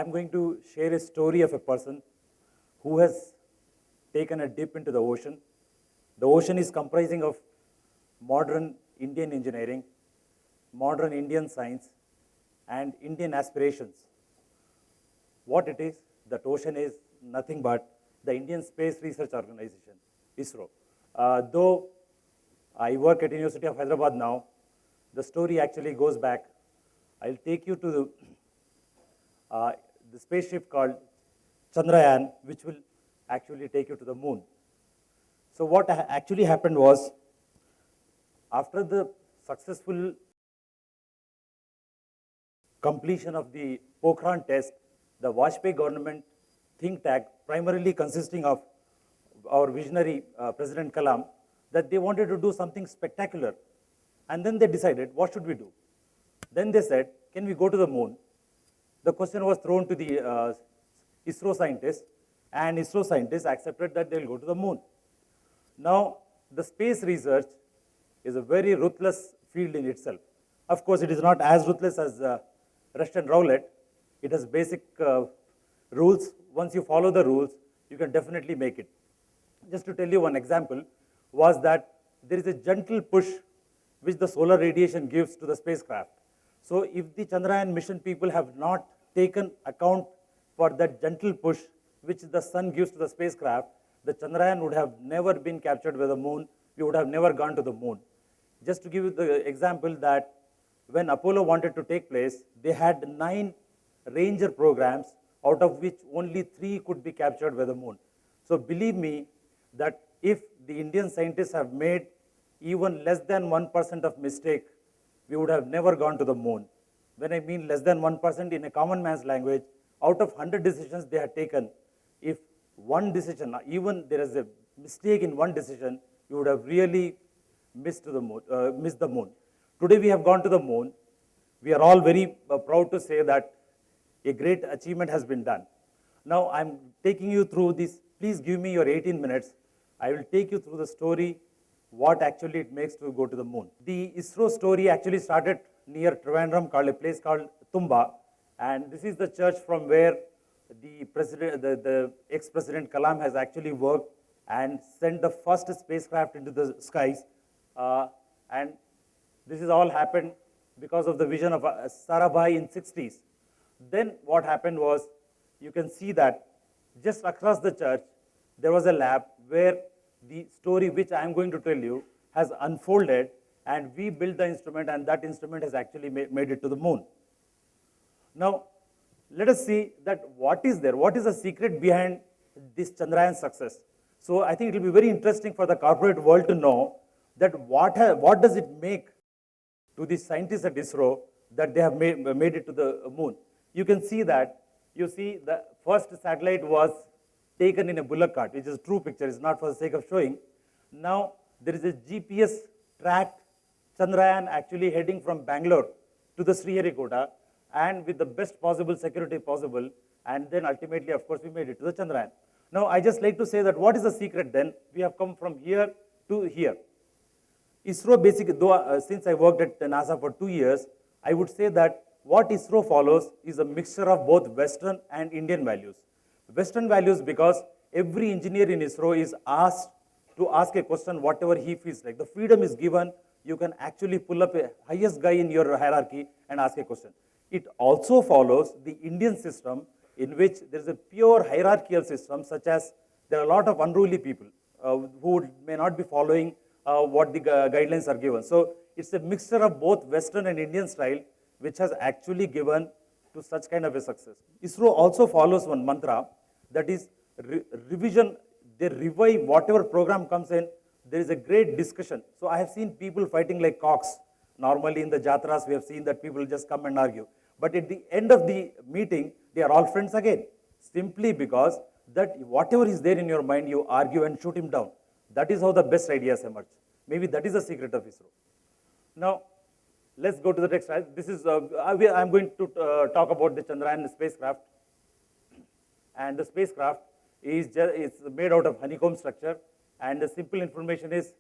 I'm going to share a story of a person who has taken a dip into the ocean. The ocean is comprising of modern Indian engineering, modern Indian science, and Indian aspirations. What it is, that ocean is nothing but the Indian Space Research Organization, ISRO. Though I work at University of Hyderabad now, the story actually goes back. I'll take you to the spaceship called Chandrayaan, which will actually take you to the moon. So what actually happened was, after the successful completion of the Pokhran test, the Vajpayee government think tank, primarily consisting of our visionary President Kalam, that they wanted to do something spectacular. And then they decided, what should we do? Then they said, can we go to the moon? The question was thrown to the ISRO scientists, and ISRO scientists accepted that they'll go to the moon. Now, the space research is a very ruthless field in itself. Of course, it is not as ruthless as Russian roulette. It has basic rules. Once you follow the rules, you can definitely make it. Just to tell you one example, was that there is a gentle push which the solar radiation gives to the spacecraft. So if the Chandrayaan mission people have not taken account for that gentle push which the sun gives to the spacecraft, the Chandrayaan would have never been captured by the moon. We would have never gone to the moon. Just to give you the example that when Apollo wanted to take place, they had 9 Ranger programs, out of which only 3 could be captured by the moon. So believe me that if the Indian scientists have made even less than 1% of mistake, we would have never gone to the moon. When I mean less than 1% in a common man's language, out of 100 decisions they had taken, if one decision, even there is a mistake in one decision, you would have really missed the moon. Today we have gone to the moon. We are all very proud to say that a great achievement has been done. Now I'm taking you through this. Please give me your 18 minutes. I will take you through the story, what actually it makes to go to the moon. The ISRO story actually started near Trivandrum, called a place called Tumba, and this is the church from where the ex-president Kalam has actually worked and sent the first spacecraft into the skies. And this has all happened because of the vision of Sarabhai in 60s. Then what happened was, you can see that just across the church, there was a lab where the story which I am going to tell you has unfolded, and we built the instrument, and that instrument has actually made it to the moon. Now, let us see that what is there, what is the secret behind this Chandrayaan success. So I think it will be very interesting for the corporate world to know that what does it make to the scientists at ISRO that they have made it to the moon. You can see that, you see the first satellite was taken in a bullock cart, which is a true picture, it's not for the sake of showing. Now, there is a GPS tracked Chandrayaan actually heading from Bangalore to the Sriharikota, and with the best possible security possible, and then ultimately, of course, we made it to the Chandrayaan. Now, I just like to say that what is the secret then? We have come from here to here. ISRO basically, though since I worked at NASA for 2 years, I would say that what ISRO follows is a mixture of both Western and Indian values. Western values because every engineer in ISRO is asked to ask a question whatever he feels like. The freedom is given. You can actually pull up a highest guy in your hierarchy and ask a question. It also follows the Indian system, in which there is a pure hierarchical system, such as there are a lot of unruly people who may not be following what the guidelines are given. So it's a mixture of both Western and Indian style, which has actually given to such kind of a success. ISRO also follows one mantra, that is revision. They revive whatever program comes in. There is a great discussion. So I have seen people fighting like cocks. Normally in the jatras, we have seen that people just come and argue. But at the end of the meeting, they are all friends again, simply because that whatever is there in your mind, you argue and shoot him down. That is how the best ideas emerge. Maybe that is the secret of ISRO. Now, let's go to the next slide. This is, I'm going to talk about the Chandrayaan spacecraft. And the spacecraft is made out of honeycomb structure. And the simple information is,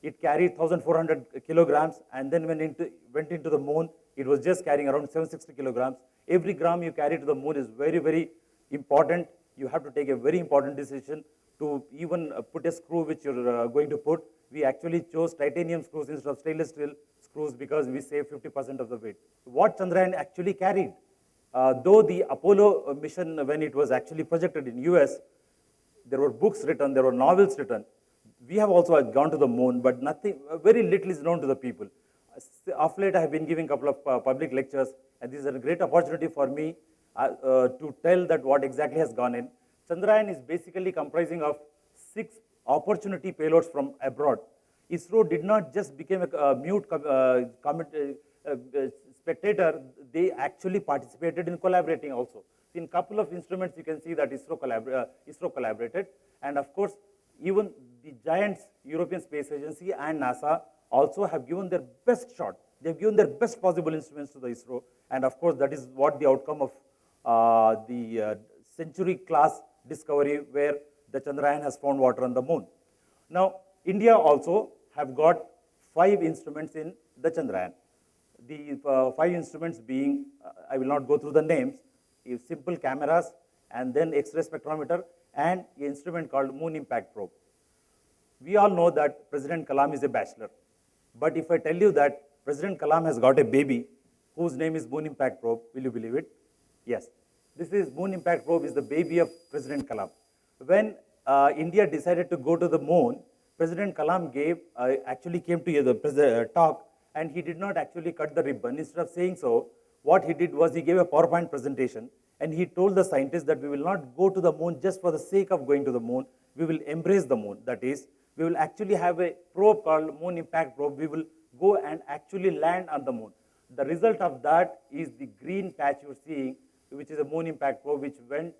it carried 1,400 kilograms. And then when it went into the moon, it was just carrying around 760 kilograms. Every gram you carry to the moon is very, very important. You have to take a very important decision to even put a screw which you're going to put. We actually chose titanium screws instead of stainless steel screws because we save 50% of the weight. What Chandrayaan actually carried, though the Apollo mission, when it was actually projected in US, there were books written, there were novels written. We have also gone to the moon, but nothing, very little is known to the people. Of late, I have been giving a couple of public lectures, and this is a great opportunity for me to tell that what exactly has gone in. Chandrayaan is basically comprising of 6 opportunity payloads from abroad. ISRO did not just become a mute spectator, they actually participated in collaborating also. In a couple of instruments, you can see that ISRO collaborated, and of course, even the giants, European Space Agency and NASA, also have given their best shot. They've given their best possible instruments to the ISRO, and of course, that is what the outcome of the century-class discovery where the Chandrayaan has found water on the moon. Now, India also have got 5 instruments in the Chandrayaan. The 5 instruments being, I will not go through the names, is simple cameras, and then X-ray spectrometer, and an instrument called Moon Impact Probe. We all know that President Kalam is a bachelor. But if I tell you that President Kalam has got a baby whose name is Moon Impact Probe, will you believe it? Yes. This is Moon Impact Probe is the baby of President Kalam. When India decided to go to the moon, President Kalam actually came to the talk, and he did not actually cut the ribbon. Instead of saying so, what he did was he gave a PowerPoint presentation, and he told the scientists that we will not go to the moon just for the sake of going to the moon. We will embrace the moon. That is, we will actually have a probe called Moon Impact Probe. We will go and actually land on the moon. The result of that is the green patch you're seeing, which is a Moon Impact Probe, which went,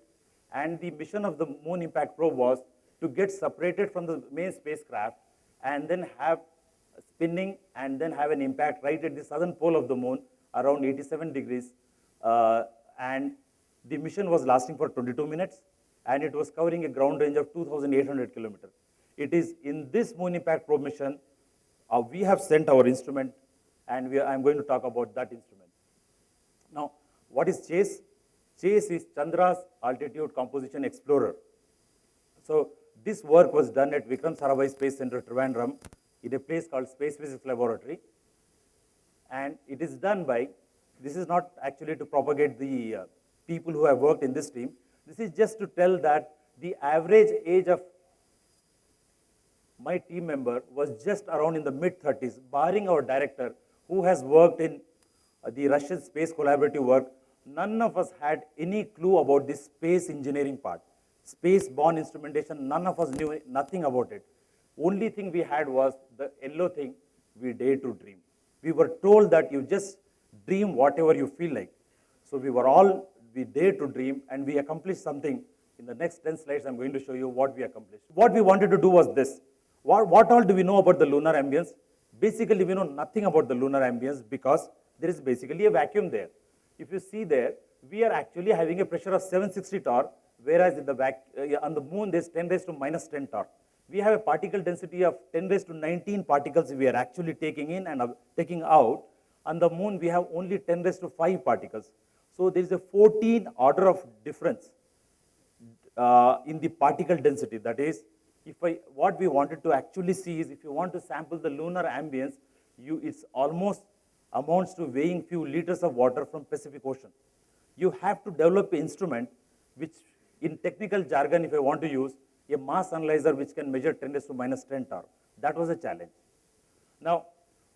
and the mission of the Moon Impact Probe was to get separated from the main spacecraft and then have spinning and then have an impact right at the southern pole of the moon around 87 degrees. And the mission was lasting for 22 minutes, and it was covering a ground range of 2,800 kilometers. It is in this Moon Impact Probe mission, we have sent our instrument, and I'm going to talk about that instrument. Now, what is CHACE? CHACE is Chandra's Altitude Composition Explorer. So this work was done at Vikram Sarabhai Space Center, Trivandrum, in a place called Space Physics Laboratory. And it is done by, this is not actually to propagate the people who have worked in this team. This is just to tell that the average age of my team member was just around in the mid-30s, barring our director, who has worked in the Russian space collaborative work. None of us had any clue about this space engineering part. Space-borne instrumentation, none of us knew nothing about it. Only thing we had was the yellow thing, we dared to dream. We were told that you just dream whatever you feel like. So we dared to dream, and we accomplished something. In the next 10 slides, I'm going to show you what we accomplished. What we wanted to do was this. What all do we know about the lunar ambience? Basically, we know nothing about the lunar ambience because there is basically a vacuum there. If you see there, we are actually having a pressure of 760 torr, whereas in on the moon, there's 10 raised to minus 10 torr. We have a particle density of 10 raised to 19 particles we are actually taking in and taking out. On the moon, we have only 10 raised to 5 particles. So there is a 14 order of difference in the particle density. That is, what we wanted to actually see is if you want to sample the lunar ambience, it's almost amounts to weighing few liters of water from Pacific Ocean. You have to develop an instrument which, in technical jargon, if I want to use, a mass analyzer which can measure 10 raised to minus 10 torr. That was a challenge. Now,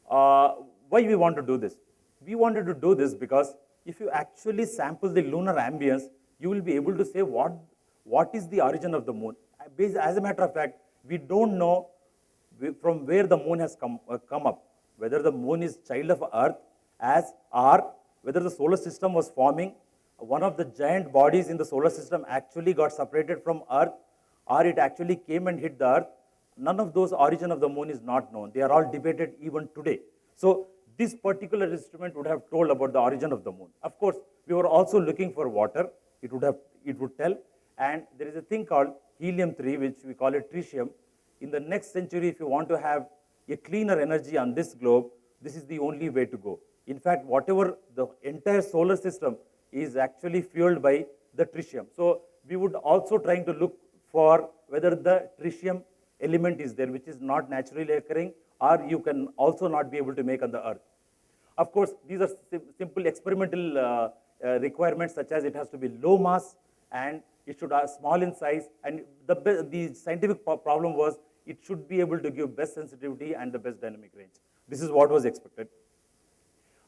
why we want to do this? We wanted to do this because if you actually sample the lunar ambience, you will be able to say what is the origin of the moon. As a matter of fact, we don't know from where the moon has come up, whether the moon is child of Earth or whether the solar system was forming. One of the giant bodies in the solar system actually got separated from Earth, or it actually came and hit the Earth. None of those origin of the moon is not known. They are all debated even today. So this particular instrument would have told about the origin of the moon. Of course, we were also looking for water. It would tell. And there is a thing called helium-3, which we call it tritium. In the next century, if you want to have a cleaner energy on this globe, this is the only way to go. In fact, whatever the entire solar system, is actually fueled by the tritium. So we would also trying to look for whether the tritium element is there, which is not naturally occurring, or you can also not be able to make on the Earth. Of course, these are simple experimental requirements, such as it has to be low mass and it should be small in size. And the scientific problem was it should be able to give best sensitivity and the best dynamic range. This is what was expected.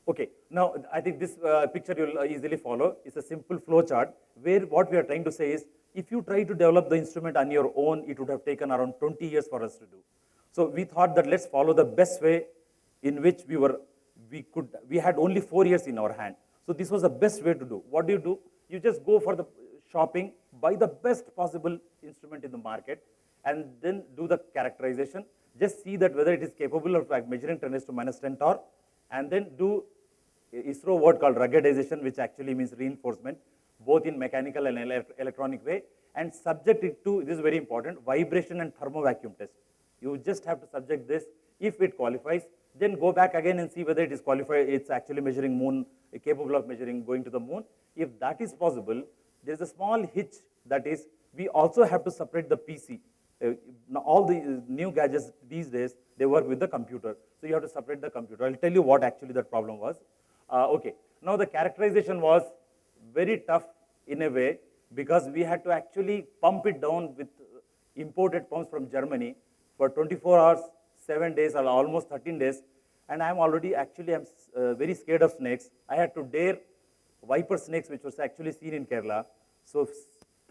Okay, now I think this picture you'll easily follow. It's a simple flow chart where what we are trying to say is, if you try to develop the instrument on your own, it would have taken around 20 years for us to do. So we thought that let's follow the best way in which we had only 4 years in our hand. So this was the best way to do. What do? You just go for the shopping, buy the best possible instrument in the market, and then do the characterization. Just see that whether it is capable of measuring 10 to minus 10 torque, and then do ISRO word called ruggedization, which actually means reinforcement, both in mechanical and electronic way, and subject it to, this is very important, vibration and thermo vacuum test. You just have to subject this. If it qualifies, then go back again and see whether it is qualified, it's actually measuring moon, capable of measuring going to the moon. If that is possible, there's a small hitch, that is, we also have to separate the PC. All the new gadgets these days, they work with the computer. So you have to separate the computer. I'll tell you what actually that problem was. Okay, now the characterization was very tough in a way, because we had to actually pump it down with imported pumps from Germany for 24 hours, 7 days, or almost 13 days. And I'm very scared of snakes. I had to dare viper snakes, which was actually seen in Kerala. So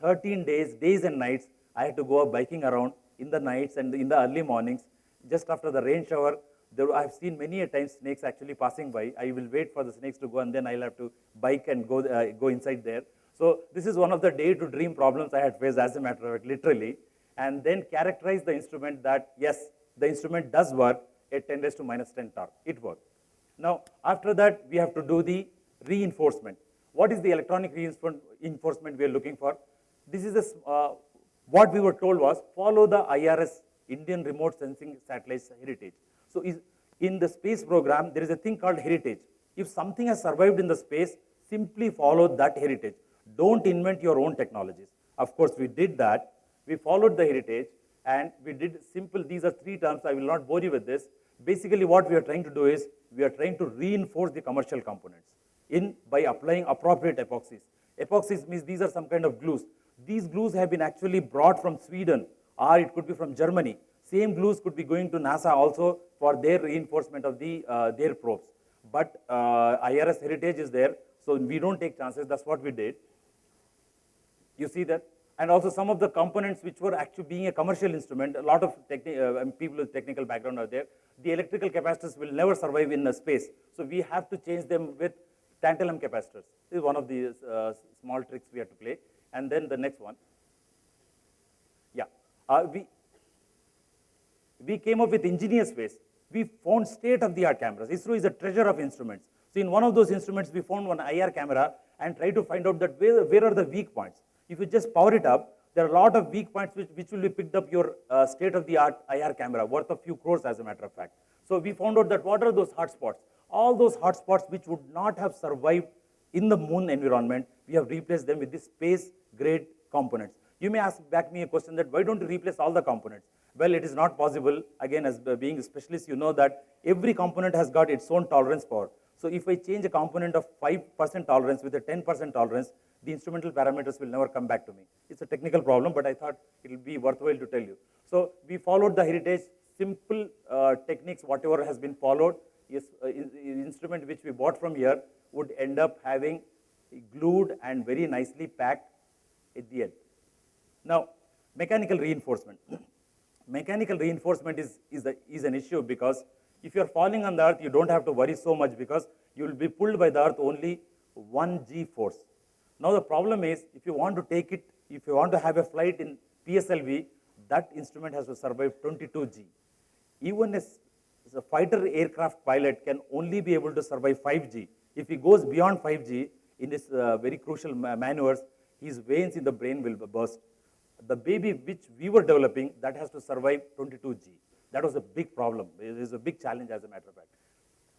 13 days and nights, I had to go up biking around in the nights and in the early mornings. Just after the rain shower, I've seen many a times snakes actually passing by. I will wait for the snakes to go, and then I'll have to bike and go inside there. So this is one of the day-to-dream problems I had faced, as a matter of fact, literally. And then characterize the instrument that, yes, the instrument does work at 10 raised to minus 10 torque. It worked. Now, after that, we have to do the reinforcement. What is the electronic reinforcement we are looking for? This is what we were told was, follow the IRS, Indian Remote Sensing Satellites Heritage. So in the space program, there is a thing called heritage. If something has survived in the space, simply follow that heritage. Don't invent your own technologies. Of course, we did that. We followed the heritage, and we did simple, these are 3 terms, I will not bore you with this. Basically, what we are trying to do is, we are trying to reinforce the commercial components by applying appropriate epoxies. Epoxies means these are some kind of glues. These glues have been actually brought from Sweden, or it could be from Germany. Same glues could be going to NASA also for their reinforcement of their probes. But IRS heritage is there, so we don't take chances. That's what we did. You see that? And also some of the components which were actually being a commercial instrument, a lot of people with technical background are there. The electrical capacitors will never survive in space. So we have to change them with tantalum capacitors. This is one of the small tricks we have to play. And then the next one. Yeah. We came up with ingenious ways. We found state-of-the-art cameras. ISRO is a treasure of instruments. So in one of those instruments, we found one IR camera and tried to find out that where are the weak points. If you just power it up, there are a lot of weak points which will be picked up your state-of-the-art IR camera, worth a few crores, as a matter of fact. So we found out that what are those hotspots? All those hotspots which would not have survived in the moon environment, we have replaced them with the space-grade components. You may ask back me a question that why don't you replace all the components? Well, it is not possible. Again, as being a specialist, you know that every component has got its own tolerance power. So if I change a component of 5% tolerance with a 10% tolerance, the instrumental parameters will never come back to me. It's a technical problem, but I thought it will be worthwhile to tell you. So we followed the heritage, simple techniques, whatever has been followed. Yes, instrument which we bought from here would end up having glued and very nicely packed at the end. Now, mechanical reinforcement. Mechanical reinforcement is an issue, because if you are falling on the earth, you don't have to worry so much, because you will be pulled by the earth only 1 G force. Now the problem is, if you want to take it, if you want to have a flight in PSLV, that instrument has to survive 22 G. Even a fighter aircraft pilot can only be able to survive 5 G. If he goes beyond 5 G in this very crucial maneuvers, his veins in the brain will burst. The baby which we were developing, that has to survive 22 G. That was a big problem. It is a big challenge, as a matter of fact.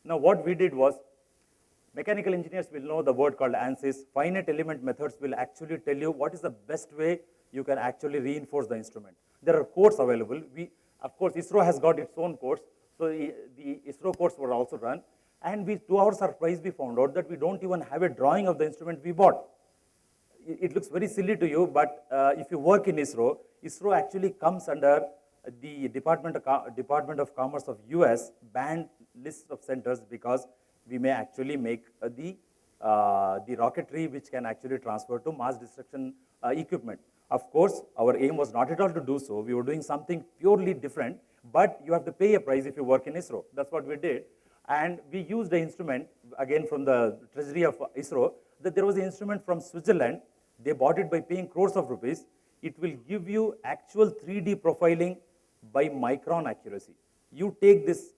Now what we did was, Mechanical engineers will know the word called ANSYS. Finite element methods will actually tell you what is the best way you can actually reinforce the instrument. There are courses available. Of course, ISRO has got its own course. So the ISRO course were also run. And to our surprise, we found out that we don't even have a drawing of the instrument we bought. It looks very silly to you, but if you work in ISRO, ISRO actually comes under the Department of Commerce of US banned list of centers because we may actually make the rocketry which can actually transfer to mass destruction equipment. Of course, our aim was not at all to do so. We were doing something purely different, but you have to pay a price if you work in ISRO. That's what we did. And we used the instrument, again from the treasury of ISRO, that there was an instrument from Switzerland. They bought it by paying crores of rupees. It will give you actual 3D profiling by micron accuracy. You take this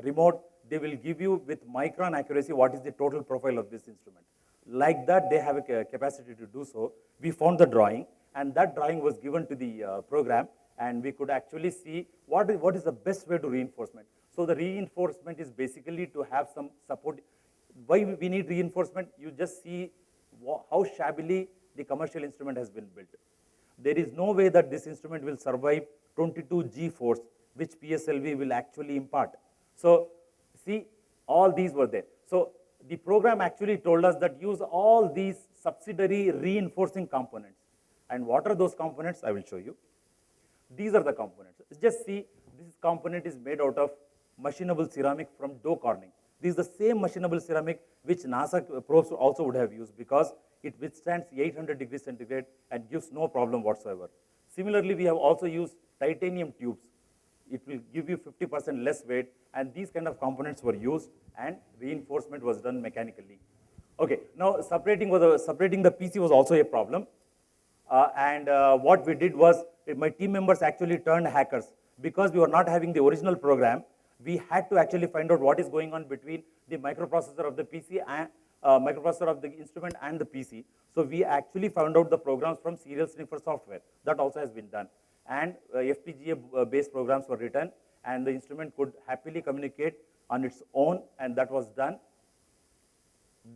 remote, they will give you with micron accuracy what is the total profile of this instrument. Like that, they have a capacity to do so. We found the drawing, and that drawing was given to the program, and we could actually see what is the best way to reinforcement. So the reinforcement is basically to have some support. Why we need reinforcement? You just see how shabbily the commercial instrument has been built. There is no way that this instrument will survive 22 G force, which PSLV will actually impart. So see, all these were there. So the program actually told us that use all these subsidiary reinforcing components. And what are those components? I will show you. These are the components. Just see, this component is made out of machinable ceramic from Dow Corning. This is the same machinable ceramic which NASA probes also would have used because it withstands 800 degrees centigrade and gives no problem whatsoever. Similarly, we have also used titanium tubes. It will give you 50% less weight, and these kind of components were used, and reinforcement was done mechanically. Okay, now separating the PC was also a problem. What we did was, my team members actually turned hackers. Because we were not having the original program, we had to actually find out what is going on between the microprocessor of the PC and microprocessor of the instrument and the PC. So we actually found out the programs from serial sniffer software. That also has been done. And FPGA-based programs were written, and the instrument could happily communicate on its own, and that was done.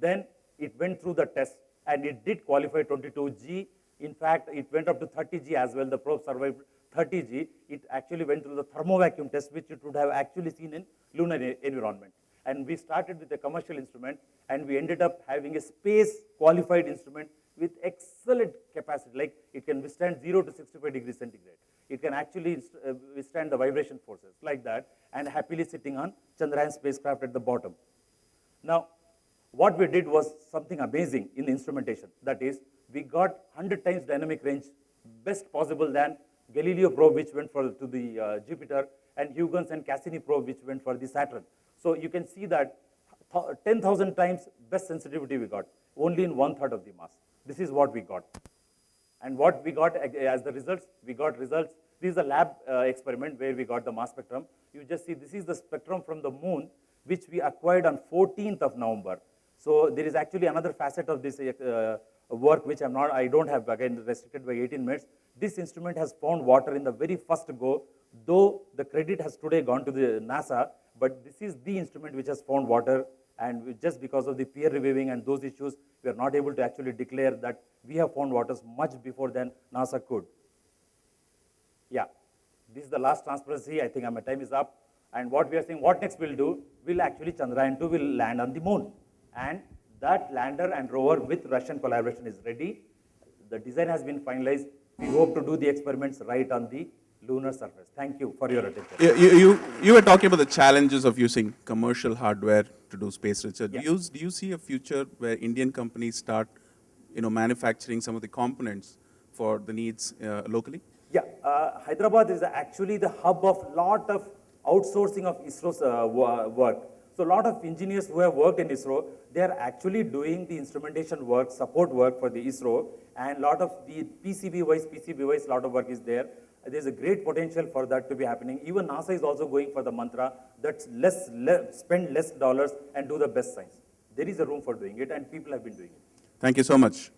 Then it went through the test, and it did qualify 22G. In fact, it went up to 30G as well. The probe survived 30G. It actually went through the thermovacuum test, which it would have actually seen in lunar environment. And we started with a commercial instrument, and we ended up having a space-qualified instrument with excellent capacity, like it can withstand 0 to 65 degrees centigrade. It can actually withstand the vibration forces like that, and happily sitting on Chandrayaan spacecraft at the bottom. Now, what we did was something amazing in the instrumentation. That is, we got 100 times dynamic range, best possible than Galileo probe, which went to the Jupiter, and Huygens and Cassini probe, which went for the Saturn. So you can see that 10,000 times best sensitivity we got, only in 1/3 of the mass. This is what we got. And what we got as the results, we got results. This is a lab experiment where we got the mass spectrum. You just see this is the spectrum from the moon, which we acquired on 14th of November. So there is actually another facet of this work which I don't have, again, restricted by 18 minutes. This instrument has found water in the very first go, though the credit has today gone to the NASA, but this is the instrument which has found water, and just because of the peer reviewing and those issues, we are not able to actually declare that we have found waters much before than NASA could. Yeah, this is the last transparency. I think my time is up. And what we are saying, what next we'll do, will actually Chandrayaan-2 will land on the moon. And that lander and rover with Russian collaboration is ready. The design has been finalized. We hope to do the experiments right on the lunar surface. Thank you for your attention. You were talking about the challenges of using commercial hardware to do space research. Yeah. Do you see a future where Indian companies start, manufacturing some of the components for the needs locally? Yeah, Hyderabad is actually the hub of lot of outsourcing of ISRO's work. So a lot of engineers who have worked in ISRO, they are actually doing the instrumentation work, support work for the ISRO, and a lot of the PCB-wise, a lot of work is there. There's a great potential for that to be happening. Even NASA is also going for the mantra that spend less dollars and do the best science. There is a room for doing it, and people have been doing it. Thank you so much.